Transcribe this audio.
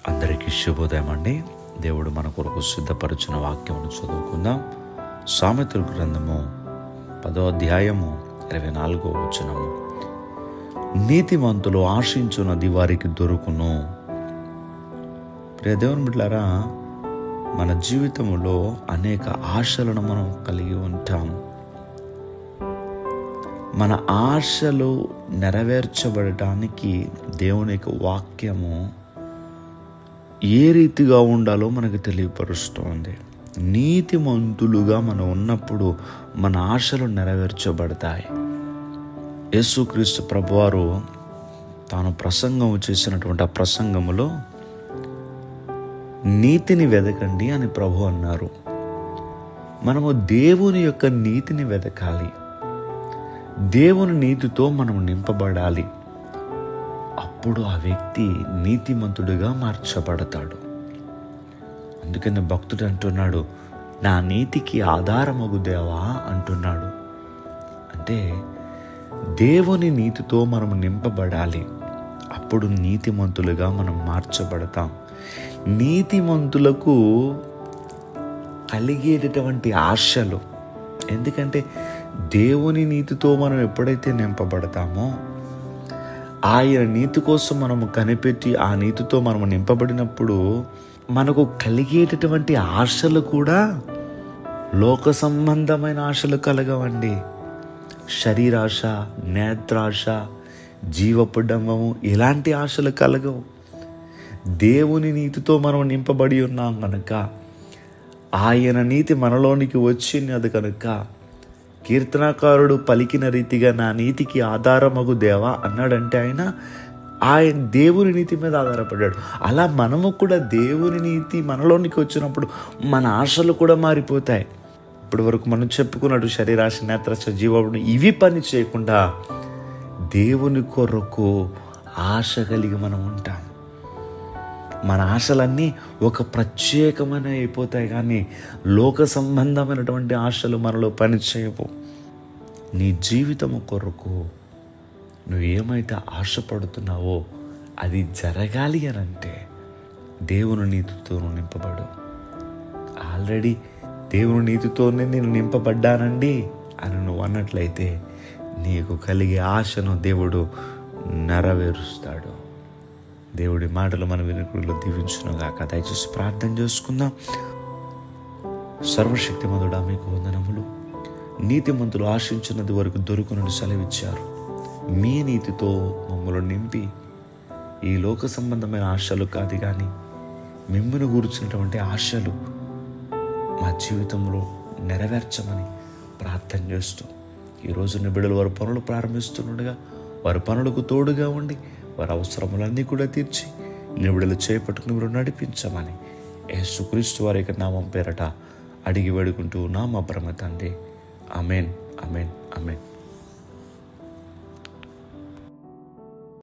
అందరికీ శుభోదయం అండి. దేవుడు మన కొరకు సిద్ధపరిచిన వాక్యమును చదువుకుందాం. సామెతల గ్రంథము 10వ అధ్యాయము 24వ వచనము. నీతిమంతులు ఆశించున్నది వారికి దొరుకును. ప్రియ దేవుని బిడ్డలారా, మన జీవితంలో అనేక ఆశలను మనం కలిగి ఉంటాం. మన ఆశలు నెరవేర్చబడటానికి దేవుని యొక్క వాక్యము ఏ రీతిగా ఉండాలో మనకు తెలియపరుస్తోంది. నీతిమంతులుగా మనం ఉన్నప్పుడు మన ఆశలు నెరవేర్చబడతాయి. యేసుక్రీస్తు ప్రభువారు తాను ప్రసంగం చేసినటువంటి ఆ ప్రసంగములో నీతిని వెదకండి అని ప్రభు అన్నారు. మనము దేవుని యొక్క నీతిని వెదకాలి. దేవుని నీతితో మనం నింపబడాలి. అప్పుడు ఆ వ్యక్తి నీతిమంతుడిగా మార్చబడతాడు. అందుకని భక్తుడు అంటున్నాడు, నా నీతికి ఆధారమగు దేవా అంటున్నాడు. అంటే దేవుని నీతితో మనం నింపబడాలి. అప్పుడు నీతిమంతులుగా మనం మార్చబడతాం. నీతిమంతులకు కలిగేటటువంటి ఆశలు, ఎందుకంటే దేవుని నీతితో మనం ఎప్పుడైతే నింపబడతామో, ఆయన నీతి కోసం మనము కనిపెట్టి ఆ నీతితో మనము నింపబడినప్పుడు మనకు కలిగేటటువంటి ఆశలు కూడా లోక సంబంధమైన ఆశలు కలగవండి. శరీరాశ, నేత్రాశ, జీవపు డంబము ఇలాంటి ఆశలు కలగవు. దేవుని నీతితో మనం నింపబడి ఉన్నాం కనుక, ఆయన నీతి మనలోనికి వచ్చినది కనుక, కీర్తనాకారుడు పలికిన రీతిగా నా నీతికి ఆధారమగు దేవా అన్నాడంటే ఆయన దేవుని నీతి మీద ఆధారపడ్డాడు. అలా మనము కూడా దేవుని నీతి మనలోనికి వచ్చినప్పుడు మన ఆశలు కూడా మారిపోతాయి. ఇప్పటి వరకు మనం చెప్పుకున్నట్టు శరీరాశ, నేత్రాశ, జీవపుడం ఇవి పని చేయకుండా దేవుని కొరకు ఆశ కలిగి మనం ఉంటాం. మన ఆశలన్నీ ఒక ప్రత్యేకమైన అయిపోతాయి, కానీ లోక సంబంధమైనటువంటి ఆశలు మనలో పనిచేయవు. నీ జీవితము కొరకు నువ్వు ఏమైతే ఆశపడుతున్నావో అది జరగాలి అని అంటే దేవుని నీతితో నింపబడు. ఆల్రెడీ దేవుని నీతితోనే నేను నింపబడ్డానండి అని నువ్వు అన్నట్లయితే నీకు కలిగే ఆశను దేవుడు నెరవేరుస్తాడు. దేవుడి మాటలు మన వినుకుల్లో దీవించునుగాక. దయచేసి ప్రార్థన చేసుకుందాం. సర్వశక్తిమంతుడా, మీకు వందనములు. నీతిమంతులు ఆశించినది వరకు దొరుకునని సెలవిచ్చారు. మీ నీతితో మమ్మల్ని నింపి ఈ లోక సంబంధమైన ఆశలు కాదు, కానీ మిమ్మల్ని గురించినటువంటి ఆశలు మా జీవితంలో నెరవేర్చమని ప్రార్థన చేస్తూ, ఈరోజు నిబిడలు వారి పనులు ప్రారంభిస్తుండగా వారి పనులకు తోడుగా ఉండి వారి అవసరములన్నీ కూడా తీర్చి నిబిడలు చేపట్టుకుని మీరు నడిపించమని యేసుక్రీస్తు వారి యొక్క నామం పేరట అడిగి వేడుకుంటూ నా మా పరమ తండ్రి. Amen, amen, amen.